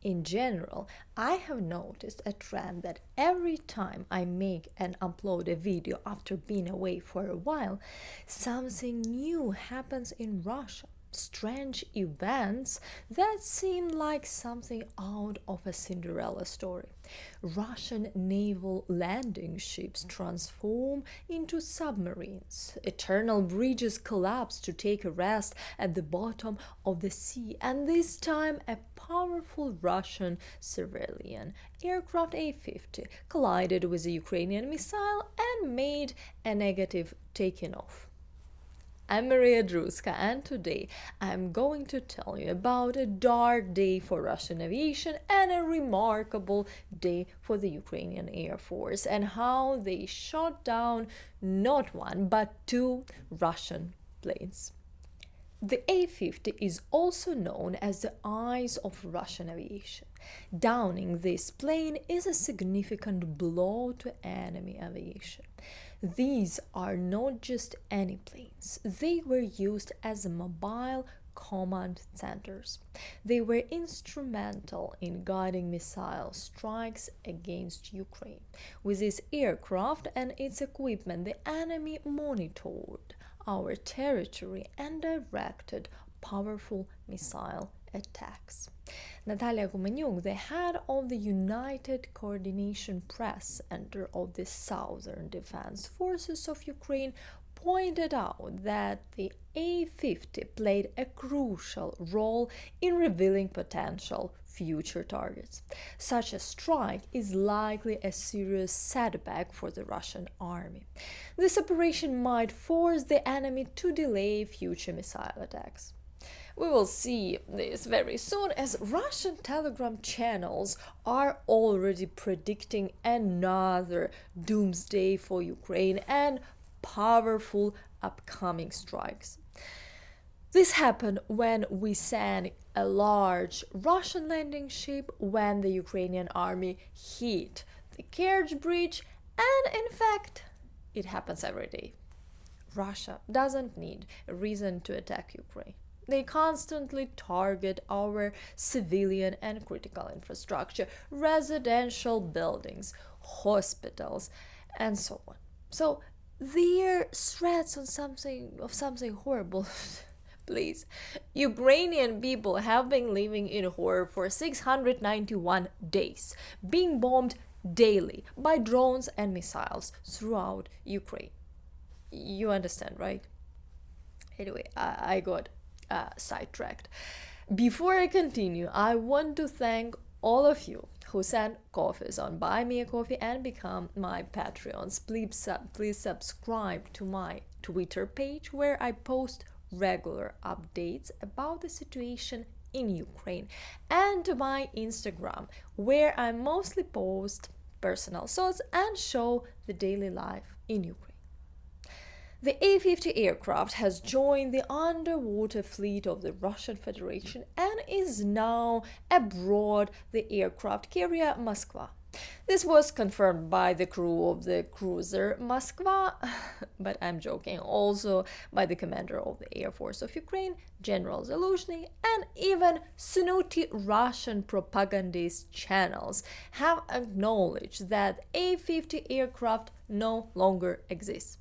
in general, I have noticed a trend that every time I make and upload a video after being away for a while, something new happens in Russia. Strange events that seem like something out of a Cinderella story. Russian naval landing ships transform into submarines. Eternal bridges collapse to take a rest at the bottom of the sea, and this time a powerful Russian civilian aircraft A-50 collided with a Ukrainian missile and made a negative taking off. I'm Maria Drutska, and today I'm going to tell you about a dark day for Russian aviation and a remarkable day for the Ukrainian Air Force, and how they shot down not one but two Russian planes. The A-50 is also known as the eyes of Russian aviation. Downing this plane is a significant blow to enemy aviation. These are not just any planes, they were used as mobile command centers. They were instrumental in guiding missile strikes against Ukraine. With this aircraft and its equipment, the enemy monitored our territory and directed powerful missile attacks. Natalia Gumenyuk, the head of the United Coordination Press Center of the Southern Defense Forces of Ukraine, pointed out that the A-50 played a crucial role in revealing potential future targets. Such a strike is likely a serious setback for the Russian army. This operation might force the enemy to delay future missile attacks. We will see this very soon, as Russian Telegram channels are already predicting another doomsday for Ukraine and powerful upcoming strikes. This happened when we sank a large Russian landing ship, when the Ukrainian army hit the Kerch Bridge, and in fact, it happens every day. Russia doesn't need a reason to attack Ukraine. They constantly target our civilian and critical infrastructure, residential buildings, hospitals, and so on. So their threats of something horrible. Please. Ukrainian people have been living in horror for 691 days, being bombed daily by drones and missiles throughout Ukraine. You understand, right? Anyway, I got sidetracked. Before I continue, I want to thank all of you who send coffees on Buy Me a Coffee and become my Patreons. Please subscribe to my Twitter page, where I post regular updates about the situation in Ukraine, and to my Instagram, where I mostly post personal thoughts and show the daily life in Ukraine. The A-50 aircraft has joined the underwater fleet of the Russian Federation and is now aboard the aircraft carrier Moskva. This was confirmed by the crew of the cruiser Moskva, but I'm joking, also by the commander of the Air Force of Ukraine, General Zaluzhny, and even snooty Russian propagandist channels have acknowledged that A-50 aircraft no longer exists.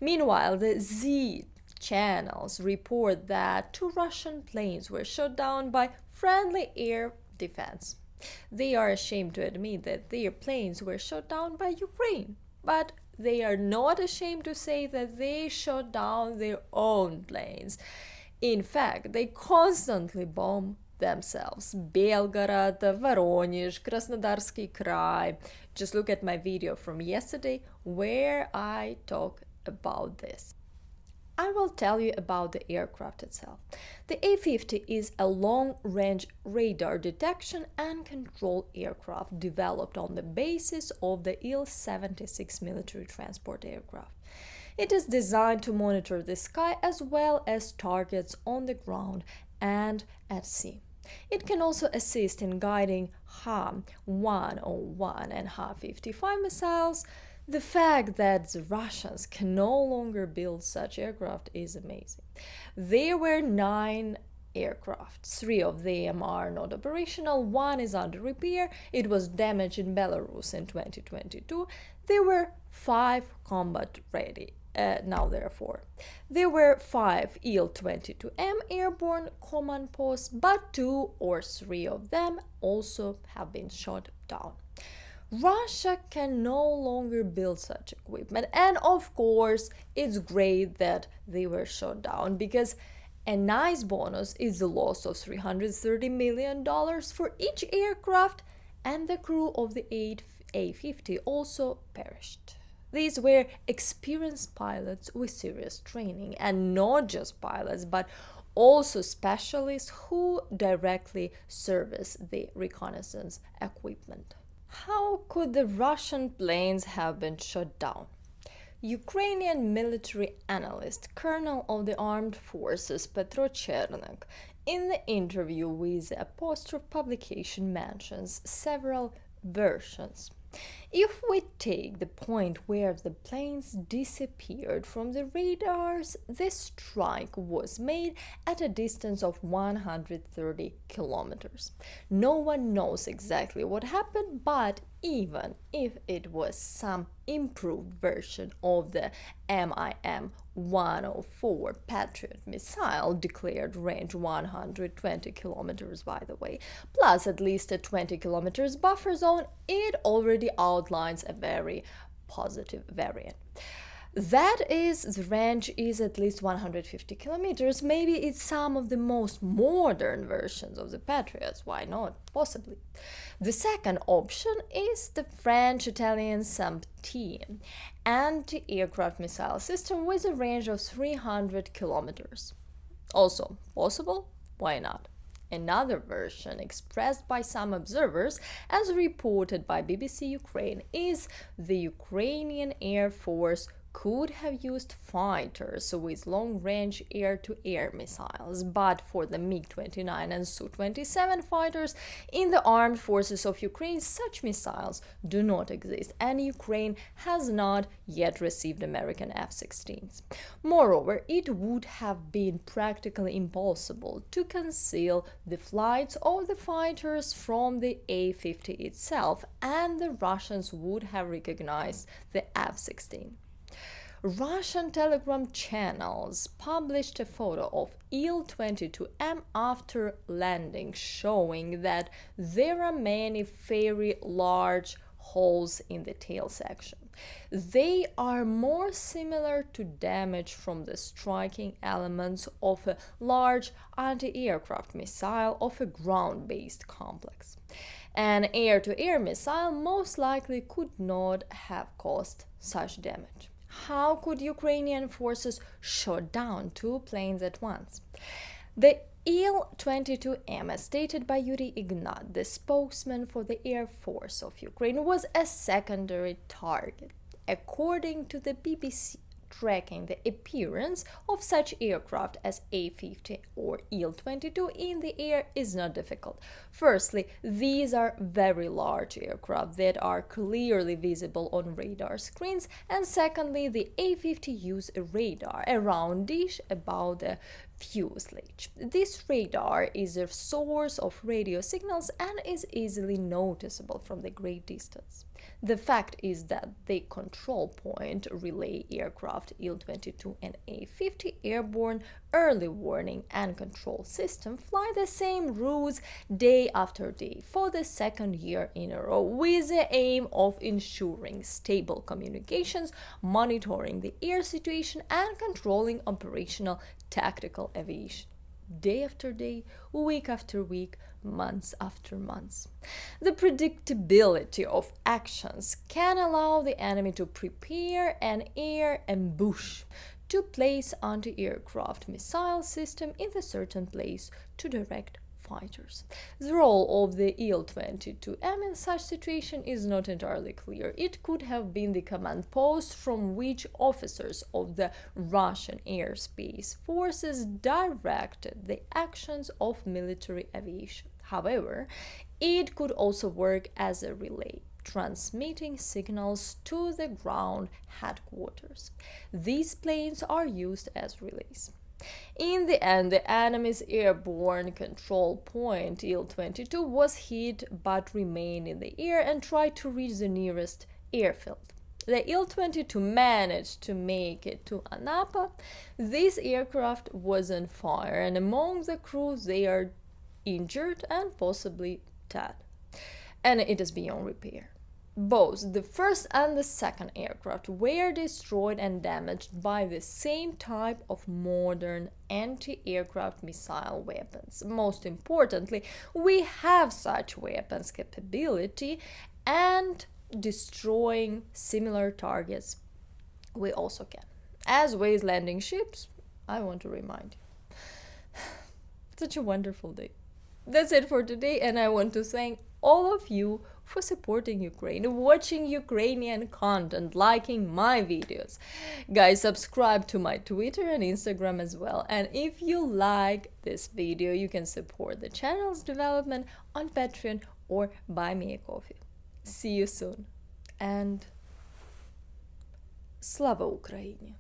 Meanwhile, the Z channels report that two Russian planes were shot down by friendly air defense. They are ashamed to admit that their planes were shot down by Ukraine, but they are not ashamed to say that they shot down their own planes. In fact, they constantly bomb themselves. Belgorod, Voronezh, Krasnodarsky Krai. Just look at my video from yesterday where I talk about this. I will tell you about the aircraft itself. The A-50 is a long-range radar detection and control aircraft developed on the basis of the Il-76 military transport aircraft. It is designed to monitor the sky as well as targets on the ground and at sea. It can also assist in guiding Ha-101 and Ha-55 missiles. The fact that the Russians can no longer build such aircraft is amazing. There were 9 aircraft. 3 of them are not operational, 1 is under repair. It was damaged in Belarus in 2022. There were 5 combat ready. Now there are 4. There were 5 Il-22M airborne command posts, but 2 or 3 of them also have been shot down. Russia can no longer build such equipment, and of course it's great that they were shot down, because a nice bonus is the loss of $330 million for each aircraft, and the crew of the A-50 also perished. These were experienced pilots with serious training, and not just pilots, but also specialists who directly service the reconnaissance equipment. How could the Russian planes have been shot down? Ukrainian military analyst, Colonel of the Armed Forces Petro Chernak, in the interview with the Apostrophe publication, mentions several versions. If we take the point where the planes disappeared from the radars, the strike was made at a distance of 130 kilometers. No one knows exactly what happened, but even if it was some improved version of the MIM-104 Patriot missile, declared range 120 kilometers by the way, plus at least a 20 kilometers buffer zone, it already outlines a very positive variant. That is, the range is at least 150 kilometers. Maybe it's some of the most modern versions of the Patriots. Why not? Possibly. The second option is the French-Italian SAMP-T anti-aircraft missile system with a range of 300 kilometers. Also possible? Why not? Another version expressed by some observers, as reported by BBC Ukraine, is the Ukrainian Air Force could have used fighters with long-range air-to-air missiles, but for the MiG-29 and Su-27 fighters in the armed forces of Ukraine, such missiles do not exist, and Ukraine has not yet received American F-16s. Moreover, it would have been practically impossible to conceal the flights of the fighters from the A-50 itself, and the Russians would have recognized the F-16. Russian Telegram channels published a photo of Il-22M after landing, showing that there are many very large holes in the tail section. They are more similar to damage from the striking elements of a large anti-aircraft missile of a ground-based complex. An air-to-air missile most likely could not have caused such damage. How could Ukrainian forces shot down 2 planes at once? The Il-22M, as stated by Yuri Ignat, the spokesman for the Air Force of Ukraine, was a secondary target. According to the BBC, tracking the appearance of such aircraft as A-50 or Il-22 in the air is not difficult. Firstly, these are very large aircraft that are clearly visible on radar screens, and secondly, the A-50 use a radar, a round dish about the fuselage. This radar is a source of radio signals and is easily noticeable from the great distance. The fact is that the control point relay aircraft Il-22 and A-50 airborne early warning and control system fly the same routes day after day for the second year in a row, with the aim of ensuring stable communications, monitoring the air situation, and controlling operational tactical aviation. Day after day, week after week, months after months. The predictability of actions can allow the enemy to prepare an air ambush, to place anti-aircraft missile system in a certain place to direct fighters. The role of the Il-22M in such situation is not entirely clear. It could have been the command post from which officers of the Russian airspace forces directed the actions of military aviation. However, it could also work as a relay, transmitting signals to the ground headquarters. These planes are used as relays. In the end, the enemy's airborne control point, Il-22, was hit but remained in the air and tried to reach the nearest airfield. The Il-22 managed to make it to Anapa. This aircraft was on fire, and among the crew they are injured and possibly dead, and it is beyond repair. Both the first and the second aircraft were destroyed and damaged by the same type of modern anti-aircraft missile weapons. Most importantly, we have such weapons capability, and destroying similar targets we also can. As ways landing ships, I want to remind you. Such a wonderful day. That's it for today, and I want to thank all of you for supporting Ukraine, watching Ukrainian content, liking my videos. Guys, subscribe to my Twitter and Instagram as well. And if you like this video, you can support the channel's development on Patreon or buy me a coffee. See you soon. And Slava Ukraini!